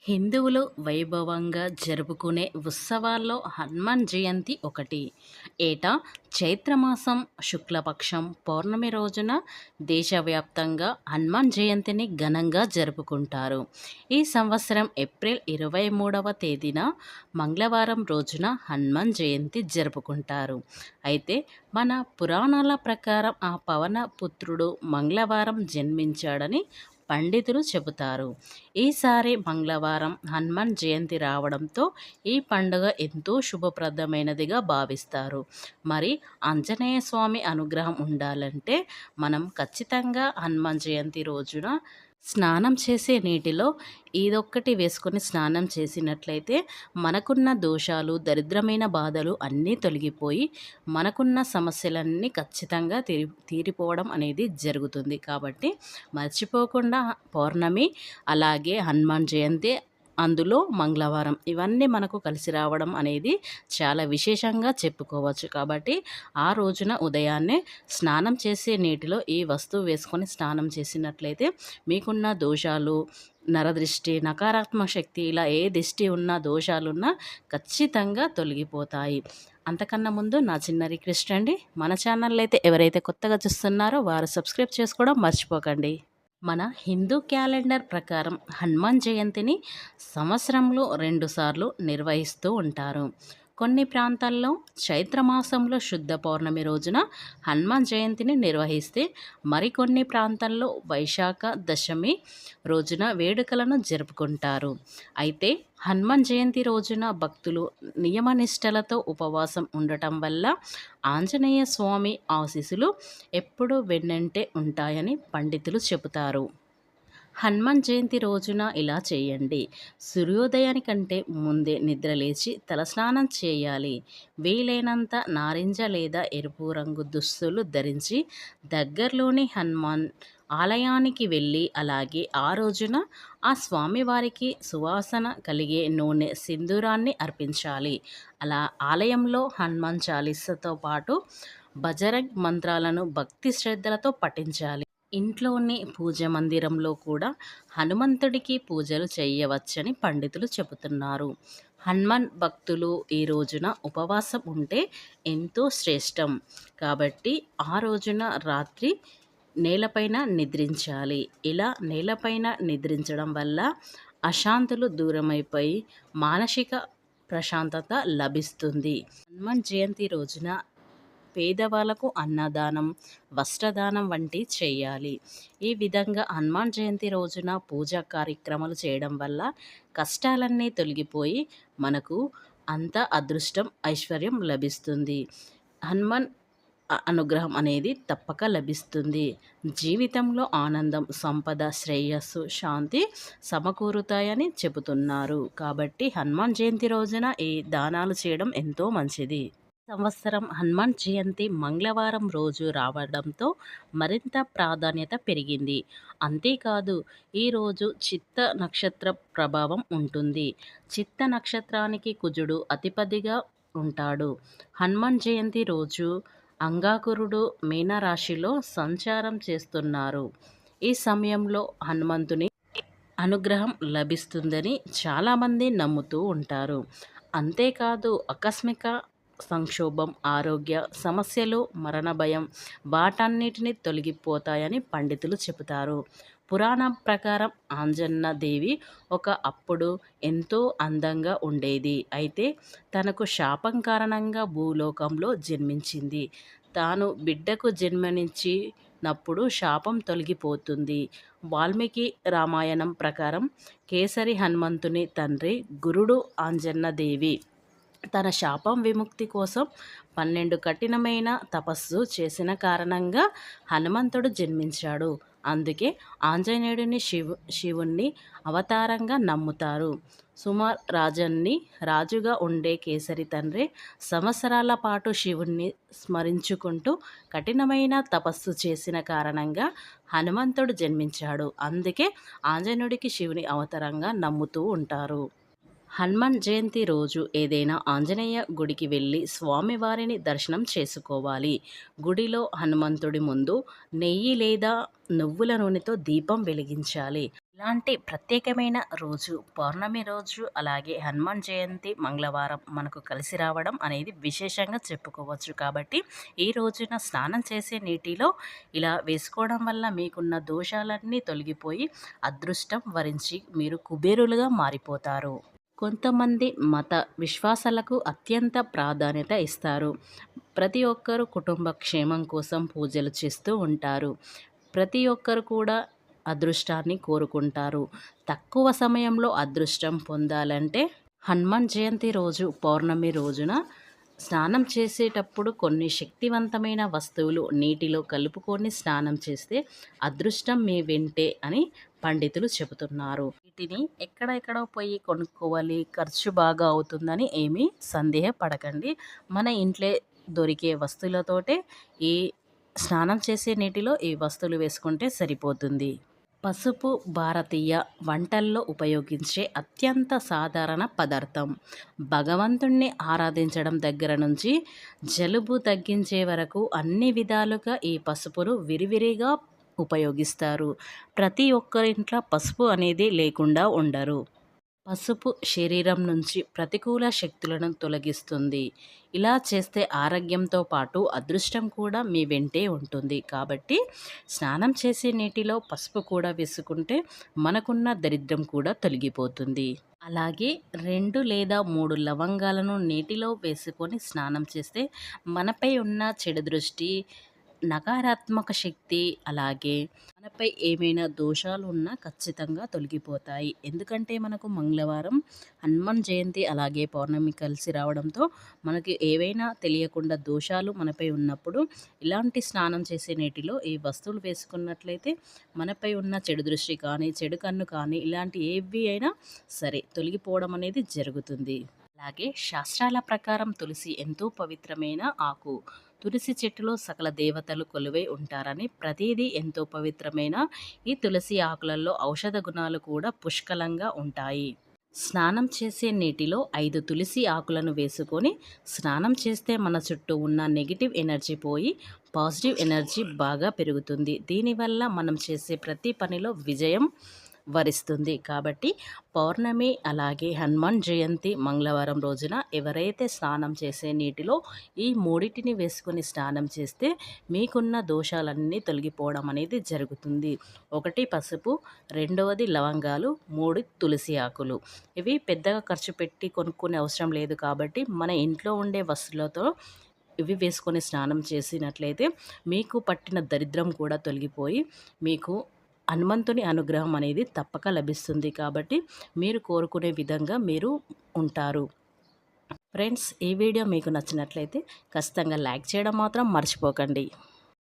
హిందువులు వైభవంగా జరుపుకునే ఉత్సవాల్లో హనుమాన్ జయంతి ఒకటి. ఏటా చైత్రమాసం శుక్లపక్షం పౌర్ణమి రోజున దేశవ్యాప్తంగా హనుమాన్ జయంతిని ఘనంగా జరుపుకుంటారు. ఈ సంవత్సరం ఏప్రిల్ 23వ తేదీన మంగళవారం రోజున హనుమాన్ జయంతి జరుపుకుంటారు. అయితే మన పురాణాల ప్రకారం ఆ పవన పుత్రుడు మంగళవారం జన్మించాడని పండితులు చెబుతారు. ఈసారి మంగళవారం హనుమాన్ జయంతి రావడంతో ఈ పండుగ ఎంతో శుభప్రదమైనదిగా భావిస్తారు. మరి ఆంజనేయ స్వామి అనుగ్రహం ఉండాలంటే మనం ఖచ్చితంగా హనుమాన్ జయంతి రోజున స్నానం చేసే నీటిలో ఇదొక్కటి వేసుకొని స్నానం చేసినట్లయితే మనకున్న దోషాలు, దరిద్రమైన బాధలు అన్నీ తొలగిపోయి మనకున్న సమస్యలన్నీ ఖచ్చితంగా తీరిపోవడం అనేది జరుగుతుంది. కాబట్టి మర్చిపోకుండా పౌర్ణమి, అలాగే హనుమాన్ జయంతి, అందులో మంగళవారం ఇవన్నీ మనకు కలిసి రావడం అనేది చాలా విశేషంగా చెప్పుకోవచ్చు. కాబట్టి ఆ రోజున ఉదయాన్నే స్నానం చేసే నీటిలో ఈ వస్తువు వేసుకొని స్నానం చేసినట్లయితే మీకున్న దోషాలు, నరదృష్టి, నకారాత్మక శక్తి, ఇలా ఏ దిష్టి ఉన్నా దోషాలున్నా ఖచ్చితంగా తొలగిపోతాయి. అంతకన్నా ముందు నా చిన్న రిక్వెస్ట్ అండి, మన ఛానల్ అయితే ఎవరైతే కొత్తగా చూస్తున్నారో వారు సబ్స్క్రైబ్ చేసుకోవడం మర్చిపోకండి. మన హిందూ క్యాలెండర్ ప్రకారం హనుమాన్ జయంతిని సంవత్సరంలో 2 సార్లు నిర్వహిస్తూ ఉంటారు. కొన్ని ప్రాంతాల్లో చైత్రమాసంలో శుద్ధ పౌర్ణమి రోజున హనుమాన్ జయంతిని నిర్వహిస్తే, మరికొన్ని ప్రాంతాల్లో వైశాఖ దశమి రోజున వేడుకలను జరుపుకుంటారు. అయితే హనుమాన్ జయంతి రోజున భక్తులు నియమనిష్టలతో ఉపవాసం ఉండటం వల్ల ఆంజనేయ స్వామి ఆశీస్సులు ఎప్పుడూ వెన్నంటే ఉంటాయని పండితులు చెబుతారు. హనుమాన్ జయంతి రోజున ఇలా చేయండి. సూర్యోదయానికంటే ముందే నిద్రలేచి తలస్నానం చేయాలి. వీలైనంత నారింజ లేదా ఎరుపు రంగు దుస్తులు ధరించి దగ్గరలోని హనుమాన్ ఆలయానికి వెళ్ళి, అలాగే ఆ రోజున ఆ స్వామివారికి సువాసన కలిగే నూనె సింధూరాన్ని అర్పించాలి. అలా ఆలయంలో హనుమాన్ చాలీసాతో పాటు బజరంగ్ మంత్రాలను భక్తి శ్రద్ధలతో పఠించాలి. ఇంట్లోని పూజ మందిరంలో కూడా హనుమంతుడికి పూజలు చేయవచ్చని పండితులు చెబుతున్నారు. హనుమాన్ భక్తులు ఈ రోజున ఉపవాసం ఉంటే ఎంతో శ్రేష్టం. కాబట్టి ఆ రోజున రాత్రి నేలపైన నిద్రించాలి. ఇలా నేలపైన నిద్రించడం వల్ల అశాంతులు దూరమైపోయి మానసిక ప్రశాంతత లభిస్తుంది. హనుమాన్ జయంతి రోజున పేదవాళ్లకు అన్నదానం, వస్త్రదానం వంటి చేయాలి. ఈ విధంగా హనుమాన్ జయంతి రోజున పూజా కార్యక్రమాలు చేయడం వల్ల కష్టాలన్నీ తొలగిపోయి మనకు అంత అదృష్టం, ఐశ్వర్యం లభిస్తుంది. హనుమాన్ అనుగ్రహం అనేది తప్పక లభిస్తుంది. జీవితంలో ఆనందం, సంపద, శ్రేయస్సు, శాంతి సమకూరుతాయని చెబుతున్నారు. కాబట్టి హనుమాన్ జయంతి రోజున ఈ దానాలు చేయడం ఎంతో మంచిది. సంవత్సరం హనుమాన్ జయంతి మంగళవారం రోజు రావడంతో మరింత ప్రాధాన్యత పెరిగింది. అంతేకాదు ఈరోజు చిత్త నక్షత్ర ప్రభావం ఉంటుంది. చిత్త నక్షత్రానికి కుజుడు అధిపతిగా ఉంటాడు. హనుమాన్ జయంతి రోజు అంగారకుడు మీనరాశిలో సంచారం చేస్తున్నారు. ఈ సమయంలో హనుమంతుని అనుగ్రహం లభిస్తుందని చాలామంది నమ్ముతూ ఉంటారు. అంతేకాదు ఆకస్మిక సంక్షోభం, ఆరోగ్య సమస్యలు, మరణ భయం వాటన్నిటిని తొలగిపోతాయని పండితులు చెబుతారు. పురాణం ప్రకారం ఆంజన్న దేవి అప్పుడు ఎంతో అందంగా ఉండేది. అయితే తనకు శాపం కారణంగా భూలోకంలో జన్మించింది. తాను బిడ్డకు జన్మనిచ్చినప్పుడు శాపం తొలగిపోతుంది. వాల్మీకి రామాయణం ప్రకారం కేసరి హనుమంతుని తండ్రి గురుడు ఆంజన్న దేవి తన శాపం విముక్తి కోసం 12 కఠినమైన తపస్సు చేసిన కారణంగా హనుమంతుడు జన్మించాడు. అందుకే ఆంజనేయుడిని శివుణ్ణి అవతారంగా నమ్ముతారు. సుమరాజన్ని రాజుగా ఉండే కేసరి తండ్రి సంవత్సరాల పాటు శివుణ్ణి స్మరించుకుంటూ కఠినమైన తపస్సు చేసిన కారణంగా హనుమంతుడు జన్మించాడు. అందుకే ఆంజనేయుడికి శివుని అవతారంగా నమ్ముతూ ఉంటారు. హనుమాన్ జయంతి రోజు ఏదైనా ఆంజనేయ గుడికి వెళ్ళి స్వామివారిని దర్శనం చేసుకోవాలి. గుడిలో హనుమంతుడి ముందు నెయ్యి లేదా నువ్వుల నూనెతో దీపం వెలిగించాలి. ఇలాంటి ప్రత్యేకమైన రోజు పౌర్ణమి రోజు అలాగే హనుమాన్ జయంతి మంగళవారం మనకు కలిసి రావడం అనేది విశేషంగా చెప్పుకోవచ్చు. కాబట్టి ఈ రోజున స్నానం చేసే నీటిలో ఇలా వేసుకోవడం వల్ల మీకున్న దోషాలన్నీ తొలగిపోయి అదృష్టం వరించి మీరు కుబేరులుగా మారిపోతారు. కొంతమంది మత విశ్వాసాలకు అత్యంత ప్రాధాన్యత ఇస్తారు. ప్రతి ఒక్కరు కుటుంబ క్షేమం కోసం పూజలు చేస్తూ ఉంటారు. ప్రతి ఒక్కరు కూడా అదృష్టాన్ని కోరుకుంటారు. తక్కువ సమయంలో అదృష్టం పొందాలంటే హనుమాన్ జయంతి రోజు పౌర్ణమి రోజున స్నానం చేసేటప్పుడు కొన్ని శక్తివంతమైన వస్తువులు నీటిలో కలుపుకొని స్నానం చేస్తే అదృష్టం మీ వెంటే అని పండితులు చెబుతున్నారు. వీటిని ఎక్కడెక్కడో పోయి కొనుక్కోవాలి, ఖర్చు బాగా అవుతుందని ఏమీ సందేహపడకండి. మన ఇంట్లో దొరికే వస్తువులతోటే ఈ స్నానం చేసే నీటిలో ఈ వస్తువులు వేసుకుంటే సరిపోతుంది. పసుపు భారతీయ వంటల్లో ఉపయోగించే అత్యంత సాధారణ పదార్థం. భగవంతుణ్ణి ఆరాధించడం దగ్గర నుంచి జలుబు తగ్గించే వరకు అన్ని విధాలుగా ఈ పసుపును విరివిరిగా ఉపయోగిస్తారు. ప్రతి ఒక్కరింట్లో పసుపు అనేది లేకుండా ఉండరు. పసుపు శరీరం నుంచి ప్రతికూల శక్తులను తొలగిస్తుంది. ఇలా చేస్తే ఆరోగ్యంతో పాటు అదృష్టం కూడా మీ వెంటే ఉంటుంది. కాబట్టి స్నానం చేసే నీటిలో పసుపు కూడా వేసుకుంటే మనకున్న దరిద్రం కూడా తొలగిపోతుంది. అలాగే 2 లేదా 3 లవంగాలను నీటిలో వేసుకొని స్నానం చేస్తే మనపై ఉన్న చెడు దృష్టి, నకారాత్మక శక్తి అలాగే మనపై ఏమైనా దోషాలు ఉన్నా ఖచ్చితంగా తొలగిపోతాయి. ఎందుకంటే మనకు మంగళవారం హనుమాన్ జయంతి అలాగే పౌర్ణమి కలిసి రావడంతో మనకి ఏవైనా తెలియకుండా దోషాలు మనపై ఉన్నప్పుడు ఇలాంటి స్నానం చేసే నీటిలో ఈ వస్తువులు వేసుకున్నట్లయితే మనపై ఉన్న చెడు దృష్టి కానీ, చెడు కన్ను కానీ ఇలాంటి ఏవి అయినా సరే తొలగిపోవడం అనేది జరుగుతుంది. అలాగే శాస్త్రాల ప్రకారం తులసి ఎంతో పవిత్రమైన ఆకు. తులసి చెట్టులో సకల దేవతలు కొలువై ఉంటారని, ప్రతిదీ ఎంతో పవిత్రమైన ఈ తులసి ఆకులలో ఔషధ గుణాలు కూడా పుష్కలంగా ఉంటాయి. స్నానం చేసే నీటిలో 5 తులసి ఆకులను వేసుకొని స్నానం చేస్తే మన చుట్టూ ఉన్న నెగిటివ్ ఎనర్జీ పోయి పాజిటివ్ ఎనర్జీ బాగా పెరుగుతుంది. దీనివల్ల మనం చేసే ప్రతి పనిలో విజయం వరిస్తుంది. కాబట్టి పౌర్ణమి అలాగే హనుమాన్ జయంతి మంగళవారం రోజున ఎవరైతే స్నానం చేసే నీటిలో ఈ మూడిటిని వేసుకొని స్నానం చేస్తే మీకున్న దోషాలన్నీ తొలగిపోవడం అనేది జరుగుతుంది. 1 పసుపు, 2వది లవంగాలు, 3 తులసి ఆకులు. ఇవి పెద్దగా ఖర్చు పెట్టి కొనుక్కునే అవసరం లేదు. కాబట్టి మన ఇంట్లో ఉండే వస్తువులతో ఇవి వేసుకొని స్నానం చేసినట్లయితే మీకు పట్టిన దరిద్రం కూడా తొలగిపోయి మీకు హనుమంతుని అనుగ్రహం అనేది తప్పక లభిస్తుంది. కాబట్టి మీరు కోరుకునే విధంగా మీరు ఉంటారు. ఫ్రెండ్స్, ఈ వీడియో మీకు నచ్చినట్లయితే ఖచ్చితంగా లైక్ చేయడం మాత్రం మర్చిపోకండి.